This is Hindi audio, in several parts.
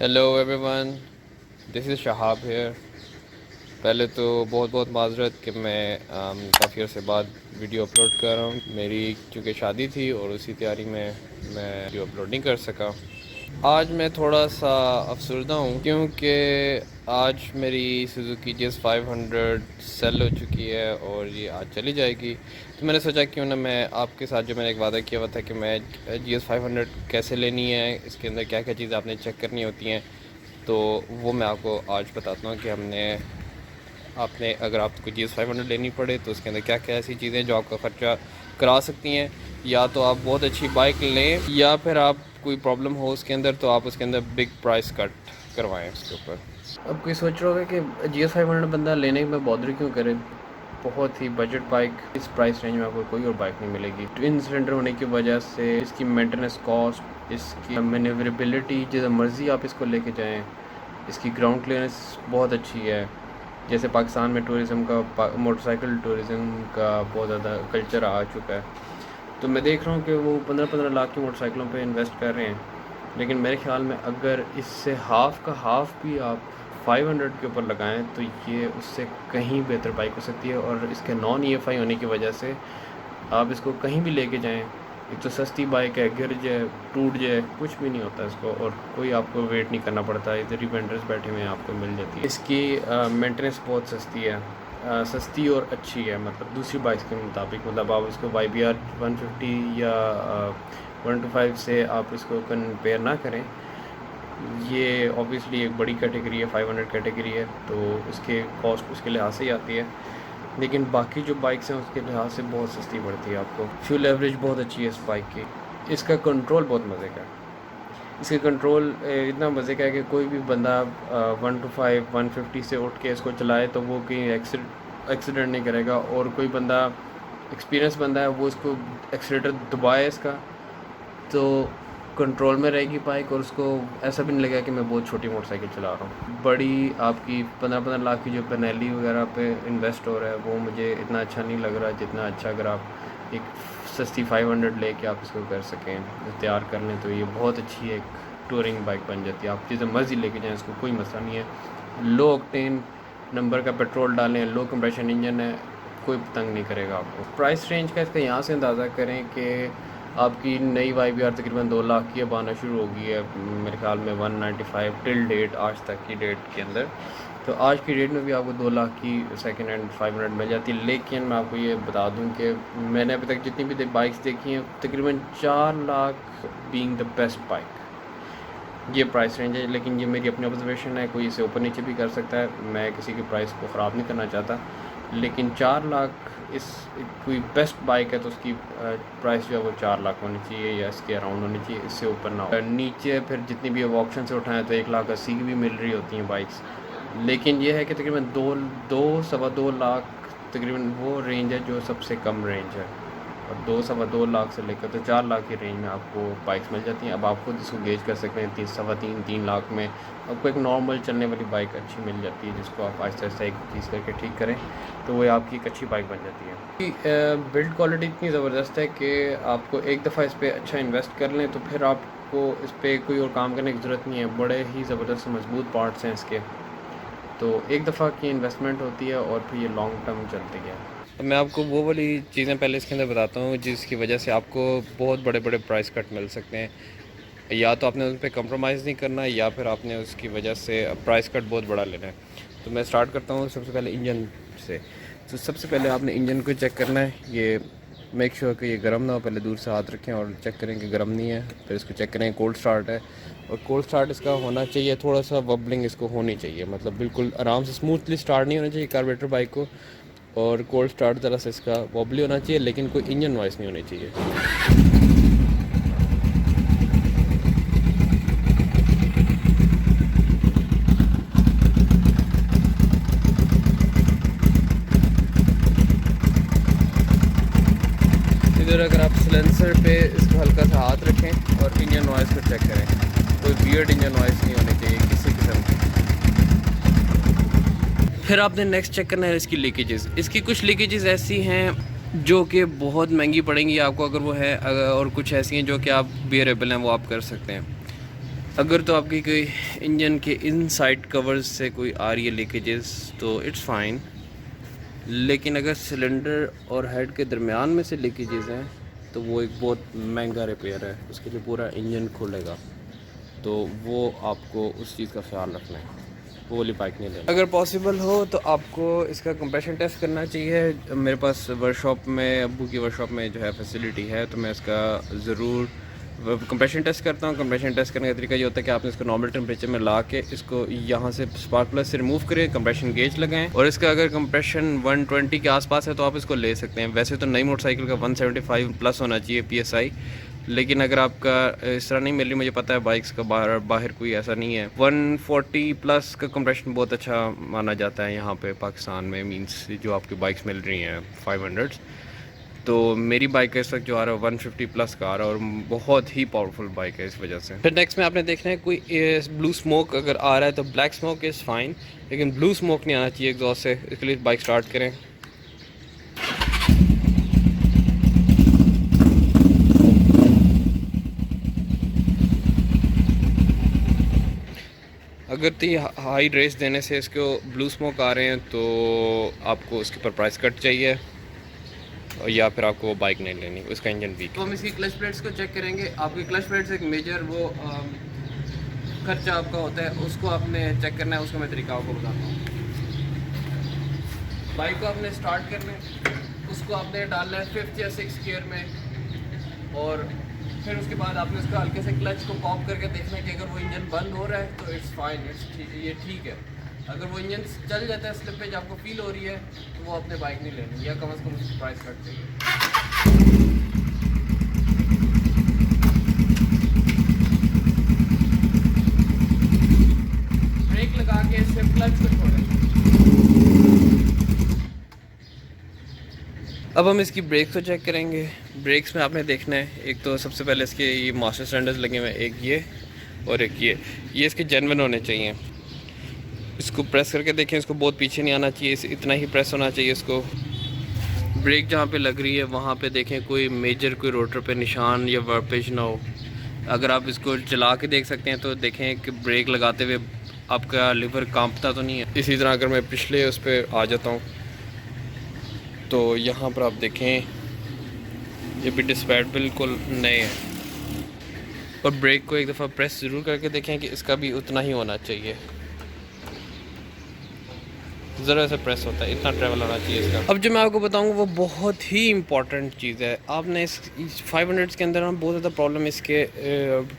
Hello everyone, this is Shahab here. पहले तो बहुत बहुत माजरत कि मैं काफ़ी अर्से बाद वीडियो अपलोड कर रहा हूँ। मेरी चूँकि शादी थी और उसी तैयारी में मैं वीडियो अपलोड नहीं कर सका। आज मैं थोड़ा सा अफसरदा हूँ क्योंकि आज मेरी सुजुकी GS500 सेल हो चुकी है और ये आज चली जाएगी। तो मैंने सोचा क्यों ना मैं आपके साथ, जो मैंने एक वादा किया हुआ था कि मैं GS500 कैसे लेनी है, इसके अंदर क्या क्या चीज़ें आपने चेक करनी होती हैं, तो वो मैं आपको आज बताता हूँ कि आपने अगर आपको GS500 लेनी पड़े तो उसके अंदर क्या क्या ऐसी चीज़ें जो आपका ख़र्चा करा सकती हैं। या तो आप बहुत अच्छी बाइक लें या फिर आप कोई प्रॉब्लम हो उसके अंदर तो आप उसके अंदर बिग प्राइस कट करवाएं उसके ऊपर। अब कोई सोच रहा होगा कि GS500 बंदा लेने में बॉदर क्यों करे। बहुत ही बजट बाइक, इस प्राइस रेंज में आपको कोई और बाइक नहीं मिलेगी। ट्विन सिलेंडर होने की वजह से इसकी मेंटेनेंस कॉस्ट, इसकी मैनेवरेबिलिटी, जितना मर्ज़ी आप इसको लेके जाएं, इसकी ग्राउंड क्लियरेंस बहुत अच्छी है। जैसे पाकिस्तान में टूरिज़म का, मोटरसाइकिल टूरिज़म का बहुत ज़्यादा कल्चर आ चुका है, तो मैं देख रहा हूँ कि वो 15-15 लाख की मोटरसाइकिलों पे इन्वेस्ट कर रहे हैं। लेकिन मेरे ख़्याल में अगर इससे हाफ़ का हाफ़ भी आप 500 के ऊपर लगाएं तो ये उससे कहीं बेहतर बाइक हो सकती है। और इसके नॉन EFI होने की वजह से आप इसको कहीं भी लेके जाएं, एक तो सस्ती बाइक है, गिर जाए टूट जाए कुछ भी नहीं होता इसको, और कोई आपको वेट नहीं करना पड़ता। इधर ही वेंडर्स बैठे हुए हैं, आपको मिल जाती है। इसकी मेंटेनेंस बहुत सस्ती है, सस्ती और अच्छी है, मतलब दूसरी बाइक्स के मुताबिक। मतलब आप इसको YBR 150 या 125 से आप इसको कंपेयर ना करें। ये ऑब्वियसली एक बड़ी कैटेगरी है, 500 कैटेगरी है, तो उसके कॉस्ट उसके लिहाज से ही आती है। लेकिन बाकी जो बाइक्स हैं उसके लिहाज से बहुत सस्ती पड़ती है आपको। फ्यूल एवरेज बहुत अच्छी है इस बाइक की। इसका कंट्रोल बहुत मज़े का है। इसका कंट्रोल इतना मज़े का है कि कोई भी बंदा 125 150 से उठ के इसको चलाए तो वो कहीं एक्सीडेंट नहीं करेगा। और कोई बंदा एक्सपीरियंस बंदा है, वो इसको एक्सीलेटर दबाए इसका तो कंट्रोल में रहेगी बाइक, और उसको ऐसा भी नहीं लगेगा कि मैं बहुत छोटी मोटरसाइकिल चला रहा हूँ। बड़ी आपकी 15-15 लाख की जो बेनेली वगैरह पे इन्वेस्ट हो रहा है वो मुझे इतना अच्छा नहीं लग रहा जितना अच्छा अगर आप एक सस्ती 500 लेके आप इसको कर सकें, तैयार कर लें, तो ये बहुत अच्छी एक टूरिंग बाइक बन जाती है। आप जितना मर्ज़ी लेके जाएँ, इसको कोई मसला नहीं है। लो ऑक्टेन नंबर का पेट्रोल डालें, लो कंप्रेशन इंजन है, कोई तंग नहीं करेगा आपको। प्राइस रेंज का इसका यहाँ से अंदाज़ा करें कि आपकी नई YBR तकरीबन 2 लाख की अब आना शुरू होगी है, मेरे ख्याल में 195 टिल डेट, आज तक की डेट के अंदर। तो आज की डेट में भी आपको 2 लाख की सेकेंड हैंड 500 मिल जाती है। लेकिन मैं आपको ये बता दूं कि मैंने अभी तक जितनी भी बाइक्स देखी हैं, तकरीबन 4 lakh being the best bike, ये प्राइस रेंज है। लेकिन ये मेरी अपनी ऑब्जर्वेशन है, कोई इसे ऊपर नीचे भी कर सकता है, मैं किसी की प्राइस को ख़राब नहीं करना चाहता। लेकिन 4 लाख इस कोई बेस्ट बाइक है तो उसकी प्राइस जो है वो 4 लाख होनी चाहिए या इसके अराउंड होनी चाहिए, इससे ऊपर ना हो। नीचे फिर जितनी भी अब ऑप्शन से उठाएं तो 1,80,000 की भी मिल रही होती हैं बाइक्स। लेकिन ये है कि तकरीबन 2 सवा 2 लाख तकरीबन वो रेंज है जो सबसे कम रेंज है। और 2 सवा 2 लाख से लेकर तो 4 लाख की रेंज में आपको बाइक्स मिल जाती हैं। अब आप खुद इसको गेज कर सकते हैं, 3 लाख में आपको एक नॉर्मल चलने वाली बाइक अच्छी मिल जाती है, जिसको आप आहिस्ता आहिस्ता एक चीज़ करके ठीक करें तो वो आपकी एक अच्छी बाइक बन जाती है। बिल्ड क्वालिटी इतनी ज़बरदस्त है कि आपको एक दफ़ा इस पर अच्छा इन्वेस्ट कर लें तो फिर आपको इस पर कोई और काम करने की ज़रूरत नहीं है। बड़े ही ज़बरदस्त मजबूत पार्ट्स हैं इसके, तो एक दफ़ा की इन्वेस्टमेंट होती है और फिर ये लॉन्ग टर्म चलती है। तो मैं आपको वो वाली चीज़ें पहले इसके अंदर बताता हूँ जिसकी वजह से आपको बहुत बड़े बड़े प्राइस कट मिल सकते हैं। या तो आपने उस पर कंप्रोमाइज़ नहीं करना है या फिर आपने उसकी वजह से प्राइस कट बहुत बड़ा लेना है। तो मैं स्टार्ट करता हूँ सबसे पहले इंजन से। तो सबसे पहले आपने इंजन को चेक करना है। ये मेक श्योर कि ये गर्म ना हो, पहले दूर से हाथ रखें और चेक करें कि गर्म नहीं है। फिर इसको चेक करें कोल्ड स्टार्ट है, और कोल्ड स्टार्ट इसका होना चाहिए, थोड़ा सा वबलिंग इसको होनी चाहिए, मतलब बिल्कुल आराम से स्मूथली स्टार्ट नहीं होना चाहिए कार्बोरेटर बाइक को। और कोल्ड स्टार्ट ज़रा सा इसका वॉबली होना चाहिए, लेकिन कोई इंजन नॉइस नहीं होनी चाहिए। इधर अगर आप सिलेंसर पे इसको हल्का सा हाथ रखें और इंजन नॉइस को चेक करें, कोई वियर्ड इंजन नॉइस नहीं होनी चाहिए किसी किस्म की। फिर आपने नेक्स्ट चेक करना है इसकी लीकेजेस। इसकी कुछ लीकेजेस ऐसी हैं जो कि बहुत महंगी पड़ेंगी आपको अगर वो है, और कुछ ऐसी हैं जो कि आप बियरेबल हैं, वो आप कर सकते हैं। अगर तो आपकी कोई इंजन के इनसाइड कवर्स से कोई आ रही है लीकेजेस तो इट्स फाइन, लेकिन अगर सिलेंडर और हेड के दरमियान में से लीकेजेस हैं तो वो एक बहुत महंगा रिपेयर है, उसके लिए पूरा इंजन खुलेगा, तो वो आपको उस चीज़ का ख्याल रखना है, वो वाली बाइक नहीं लेना। अगर पॉसिबल हो तो आपको इसका कंप्रेशन टेस्ट करना चाहिए। मेरे पास वर्कशॉप में, अब्बू की वर्कशॉप में जो है फैसिलिटी है, तो मैं इसका ज़रूर कंप्रेशन टेस्ट करता हूँ। कंप्रेशन टेस्ट करने का तरीका ये होता है कि आपने इसको नॉर्मल टेम्परेचर में ला के इसको यहाँ से स्पार्क प्लग से रिमूव करें, कंप्रेशन गेज लगाएं, और इसका अगर कंप्रेशन 120 के आसपास है तो आप इसको ले सकते हैं। वैसे तो नई मोटरसाइकिल का 175 प्लस होना चाहिए PSI, लेकिन अगर आपका इस तरह नहीं मिल रही, मुझे पता है बाइक्स का बाहर कोई ऐसा नहीं है, 140 प्लस का कंप्रेशन बहुत अच्छा माना जाता है यहाँ पे पाकिस्तान में, मींस जो आपकी बाइक्स मिल रही हैं 500। तो मेरी बाइक का इस वक्त जो आ रहा है 150 प्लस का आ रहा है, और बहुत ही पावरफुल बाइक है इस वजह से। फिर नेक्स्ट में आपने देखना है कोई ब्लू स्मोक अगर आ रहा है तो ब्लैक स्मोक इज़ फाइन, लेकिन ब्लू स्मोक नहीं आना चाहिए एग्जॉस्ट से। इसके लिए बाइक स्टार्ट करें। अगर तो हाई रेस देने से इसको ब्लू स्मोक आ रहे हैं तो आपको उसके ऊपर प्राइस कट चाहिए, या फिर आपको वो बाइक नहीं लेनी, उसका इंजन वीक है। तो हम इसकी क्लच प्लेट्स को चेक करेंगे। आपकी क्लच प्लेट्स एक मेजर वो खर्चा आपका होता है, उसको आपने चेक करना है। उसका मैं तरीका आपको बताता हूँ। बाइक को आपने स्टार्ट करना है, उसको आपने डालना है 5th या 6th गियर में, और फिर उसके बाद आपने उसका हल्के से क्लच को पॉप करके देखना है कि अगर वो इंजन बंद हो रहा है तो इट्स फाइन, ये ठीक है। अगर वो इंजन चल जाता है, स्लिपेज आपको फील हो रही है, तो वो अपने बाइक नहीं लेनी, या कम से कम उसकी प्राइस कट चाहिए। ब्रेक लगा के सिर्फ क्लच को छोड़ें। अब हम इसकी ब्रेक को चेक करेंगे। ब्रेक्स में आपने देखना है, एक तो सबसे पहले इसके ये मास्टर सिलेंडर्स लगे हुए हैं, एक ये और एक ये इसके जेन्युइन होने चाहिए। इसको प्रेस करके देखें, इसको बहुत पीछे नहीं आना चाहिए, इतना ही प्रेस होना चाहिए इसको। ब्रेक जहाँ पे लग रही है वहाँ पे देखें कोई मेजर कोई रोटर पे निशान या वर्पेज ना हो। अगर आप इसको चला के देख सकते हैं तो देखें कि ब्रेक लगाते हुए आपका लीवर कांपता तो नहीं है। इसी तरह अगर मैं पिछले उस पर आ जाता हूँ तो यहाँ पर आप देखें ये भी डिस्पैड बिल्कुल नए हैं, और ब्रेक को एक दफ़ा प्रेस ज़रूर करके देखें कि इसका भी उतना ही होना चाहिए, ज़रा सा प्रेस होता है, इतना ट्रैवल होना चाहिए इसका। अब जो मैं आपको बताऊंगा वो बहुत ही इंपॉर्टेंट चीज़ है। आपने इस 500 के अंदर बहुत ज़्यादा प्रॉब्लम इसके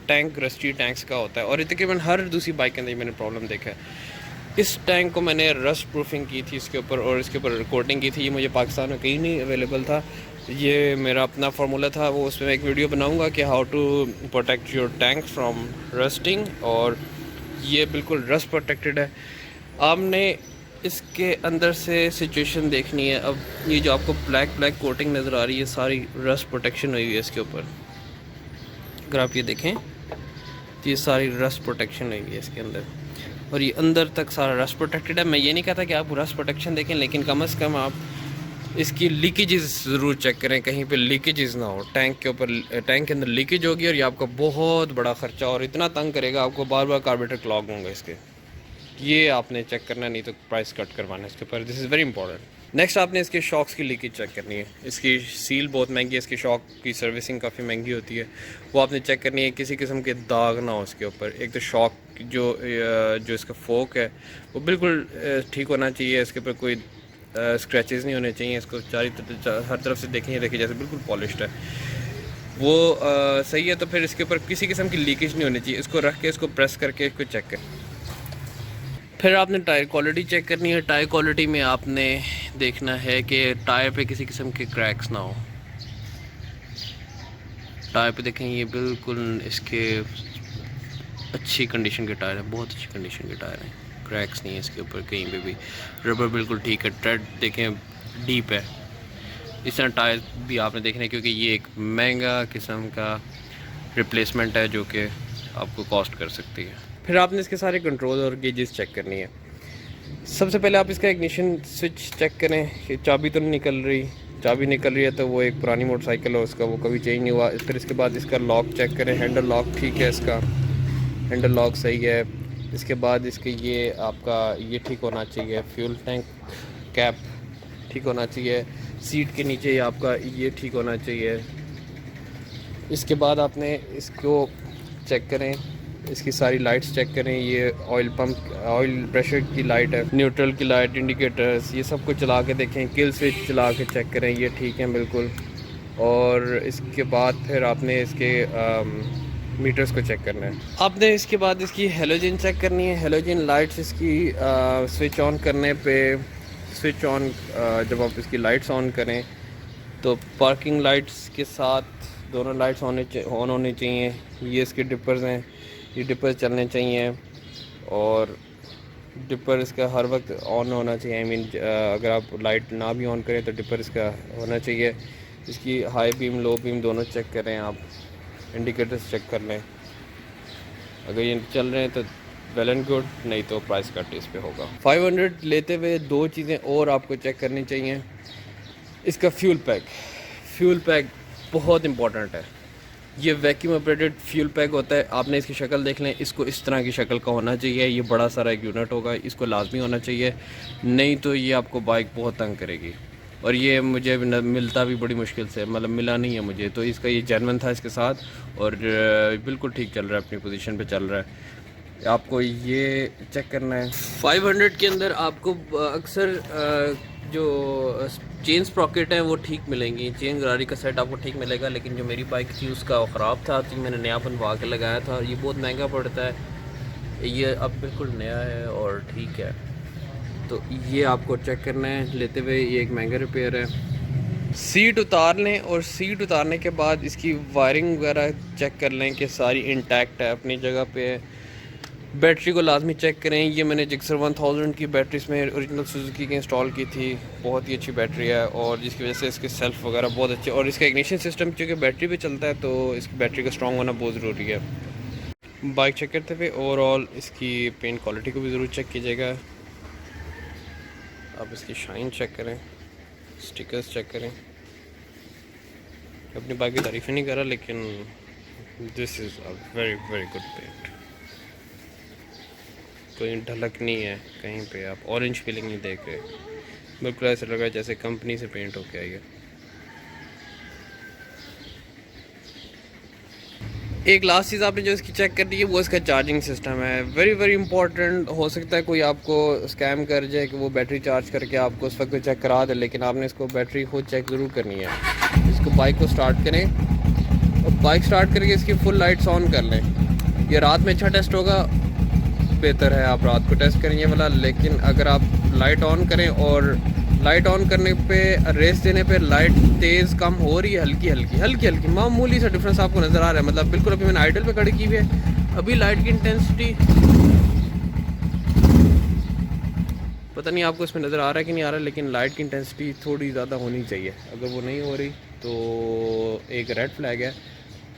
टैंक रस्टी टैंक्स का होता है, और तकरीबन हर दूसरी बाइक के अंदर मैंने प्रॉब्लम देखा है। इस टैंक को मैंने रस्ट प्रूफिंग की थी इसके ऊपर, और इसके ऊपर कोटिंग की थी। ये मुझे पाकिस्तान में कहीं नहीं अवेलेबल था, ये मेरा अपना फार्मूला था। वो उसमें मैं एक वीडियो बनाऊंगा कि how to protect your tank from rusting, और ये बिल्कुल रस्ट प्रोटेक्टेड है। आपने इसके अंदर से सिचुएशन देखनी है। अब ये जो आपको ब्लैक कोटिंग नज़र आ रही है, सारी रस्ट प्रोटेक्शन हुई है इसके ऊपर। अगर आप ये देखें तो ये सारी रस्ट प्रोटेक्शन हुई है इसके अंदर, और ये अंदर तक सारा रस्ट प्रोटेक्टेड है। मैं ये नहीं कहता कि आप रस्ट प्रोटेक्शन देखें, लेकिन कम से कम आप इसकी लीकेजेस ज़रूर चेक करें, कहीं पे लीकेजेस ना हो। टैंक के ऊपर, टैंक के अंदर लीकेज होगी और ये आपका बहुत बड़ा ख़र्चा और इतना तंग करेगा आपको, बार बार कार्बोरेटर क्लॉग होंगे इसके। ये आपने चेक करना, नहीं तो प्राइस कट करवाना है इसके ऊपर। This is very important. Next आपने इसके शॉक्स की लीकेज चेक करनी है। इसकी सील बहुत महंगी है, इसकी शॉक की सर्विसिंग काफ़ी महंगी होती है, वो आपने चेक करनी है, किसी किस्म के दाग ना हो इसके ऊपर। एक तो शॉक जो इसका फोक है वो बिल्कुल ठीक होना चाहिए, इसके ऊपर कोई स्क्रैचेस नहीं होने चाहिए। इसको हर तरफ से देखिए जैसे बिल्कुल पॉलिश्ड है, वो सही है। तो फिर इसके ऊपर किसी किस्म की लीकेज नहीं होनी चाहिए। इसको रख के इसको प्रेस करके इसको चेक करें। फिर आपने टायर क्वालिटी चेक करनी है। टायर क्वालिटी में आपने देखना है कि टायर पे किसी किस्म के क्रैक्स ना हो। टायर पे देखें ये बिल्कुल इसके अच्छी कंडीशन के टायर है, बहुत अच्छी कंडीशन के टायर हैं, क्रैक्स नहीं है इसके ऊपर कहीं पे भी। रबर बिल्कुल ठीक है, ट्रेड देखें डीप है। इस तरह टायर भी आपने देखना है, क्योंकि ये एक महंगा किस्म का रिप्लेसमेंट है जो कि आपको कॉस्ट कर सकती है। फिर आपने इसके सारे कंट्रोल और गेजेस चेक करनी है। सबसे पहले आप इसका इग्निशन स्विच चेक करें कि चाबी तो नहीं निकल रही। चाबी निकल रही है तो वो एक पुरानी मोटरसाइकिल है, उसका वो कभी चेंज नहीं हुआ। फिर इसके बाद इसका लॉक चेक करें, हैंडल लॉक ठीक है इसका। हैंडल लॉक सही है। इसके बाद इसके ये आपका ये ठीक होना चाहिए, फ्यूल टैंक कैप ठीक होना चाहिए, सीट के नीचे आपका ये ठीक होना चाहिए। इसके बाद आपने इसको चेक करें, इसकी सारी लाइट्स चेक करें। ये ऑयल पंप ऑयल प्रेशर की लाइट है, न्यूट्रल की लाइट, इंडिकेटर्स, ये सब कुछ चला के देखें। किल स्विच चला के चेक करें, ये ठीक है बिल्कुल। और इसके बाद फिर आपने इसके मीटर्स को चेक करना है। आपने इसके बाद इसकी हेलोजन चेक करनी है। हेलोजन लाइट्स इसकी स्विच ऑन करने पे स्विच ऑन जब आप इसकी लाइट्स ऑन करें तो पार्किंग लाइट्स के साथ दोनों लाइट्स ऑन होनी चाहिए। ये इसके डिपर्स हैं, ये डिपर्स चलने चाहिए और डिपर इसका हर वक्त ऑन होना चाहिए। आई मीन अगर आप लाइट ना भी ऑन करें तो डिपर इसका होना चाहिए। इसकी हाई बीम लो बीम दोनों चेक करें आप, इंडिकेटर्स चेक कर लें। अगर ये चल रहे हैं तो वेल एंड गुड, नहीं तो प्राइस कट इस पे होगा। 500 लेते हुए दो चीज़ें और आपको चेक करनी चाहिए। इसका फ्यूल पैक बहुत इंपॉर्टेंट है। ये वैक्यूम ऑपरेटेड फ्यूल पैक होता है। आपने इसकी शक्ल देख लें, इसको इस तरह की शक्ल का होना चाहिए। ये बड़ा सारा एक यूनिट होगा, इसको लाजमी होना चाहिए, नहीं तो ये आपको बाइक बहुत तंग करेगी। और ये मुझे मिलता भी बड़ी मुश्किल से, मतलब मिला नहीं है मुझे, तो इसका ये जेन्युइन था इसके साथ और बिल्कुल ठीक चल रहा है, अपनी पोजीशन पे चल रहा है। आपको ये चेक करना है। 500 के अंदर आपको अक्सर जो चेन स्प्रॉकेट हैं वो ठीक मिलेंगी, चेन गरारी का सेट आपको ठीक मिलेगा। लेकिन जो मेरी बाइक थी उसका ख़राब था, तो मैंने नया बनवा के लगाया था। ये बहुत महंगा पड़ता है, ये अब बिल्कुल नया है और ठीक है। तो ये आपको चेक करना है लेते हुए। ये एक महंगा रिपेयर है। सीट उतार लें और सीट उतारने के बाद इसकी वायरिंग वगैरह चेक कर लें कि सारी इंटैक्ट है, अपनी जगह पे है। बैटरी को लाजमी चेक करें। ये मैंने जिक्सर 1000 की बैटरी इसमें ओरिजिनल सुजुकी की इंस्टॉल की थी, बहुत ही अच्छी बैटरी है और जिसकी वजह से इसके सेल्फ वगैरह बहुत अच्छे। और इसका इग्निशन सिस्टम चूँकि बैटरी पे चलता है तो इसकी बैटरी का स्ट्रॉन्ग होना बहुत ज़रूरी है। बाइक चेक करते हुए ओवरऑल इसकी पेंट क्वालिटी को भी ज़रूर चेक कीजिएगा। आप इसकी शाइन चेक करें, स्टिकर्स चेक करें। अपनी बाइक की तारीफ़ नहीं कर रहा, लेकिन this is a very very good paint. कोई ढलक नहीं है कहीं पे, आप ऑरेंज फीलिंग नहीं देख रहे, बिल्कुल ऐसा लग रहा है जैसे कंपनी से पेंट होके आई है। एक लास्ट चीज़ आपने जो इसकी चेक करनी है वो इसका चार्जिंग सिस्टम है। Very very important. हो सकता है कोई आपको स्कैम कर जाए कि वो बैटरी चार्ज करके आपको उस वक्त चेक करा दे, लेकिन आपने इसको बैटरी खुद चेक ज़रूर करनी है। इसको बाइक को स्टार्ट करें और बाइक स्टार्ट करके इसकी फुल लाइट्स ऑन कर लें। ये रात में अच्छा टेस्ट होगा, बेहतर है आप रात को टेस्ट करें ये वाला। लेकिन अगर आप लाइट ऑन करें और लाइट ऑन करने पे रेस देने पे लाइट तेज़ कम हो रही है, हल्की मामूली सा डिफरेंस आपको नज़र आ रहा है। मतलब बिल्कुल अभी मैंने आइडल पे खड़ी की हुई है, अभी लाइट की इंटेंसिटी पता नहीं आपको इसमें नज़र आ रहा है कि नहीं आ रहा है, लेकिन लाइट की इंटेंसिटी थोड़ी ज़्यादा होनी चाहिए। अगर वो नहीं हो रही तो एक रेड फ्लैग है।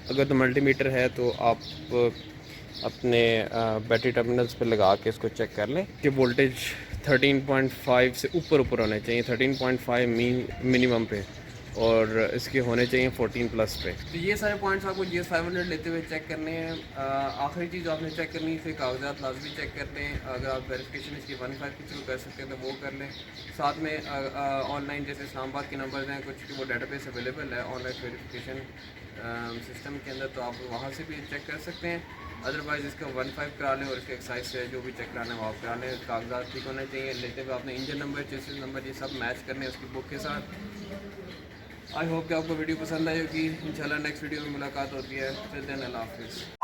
अगर तो मल्टीमीटर है तो आप अपने बैटरी टर्मिनल्स पे लगा के इसको चेक कर लें कि वोल्टेज 13.5 से ऊपर होने चाहिए, 13.5 मिनिमम पे, और इसके होने चाहिए 14+ पे। तो ये सारे पॉइंट्स आपको GS 500 लेते हुए चेक करने हैं। आखिरी चीज़ आपने चेक करनी है, इसके कागजात लाजमी चेक कर लें। अगर आप वेरिफिकेशन इसकी 1.5 के थ्रू कर सकते हैं तो वो कर लें। साथ में ऑनलाइन जैसे इस्लामाबाद के नंबर्स हैं कुछ, वो डेटाबेस अवेलेबल है ऑनलाइन वेरिफिकेशन सिस्टम के अंदर, तो आप वहाँ से भी चेक कर सकते हैं। अदरवाइज़ इसका 1.5 करा लें और इसके एक्साइज से जो भी चेक कराना है वो आप करा लें। कागजात ठीक होने चाहिए। लेते हुए आपने इंजन नंबर, चेसिस नंबर, ये सब मैच करने उसकी बुक के साथ। आई होप कि आपको वीडियो पसंद आई होगी। इंशाल्लाह नेक्स्ट वीडियो में मुलाकात होती है। फिर दिन अल्लाह हाफिज़।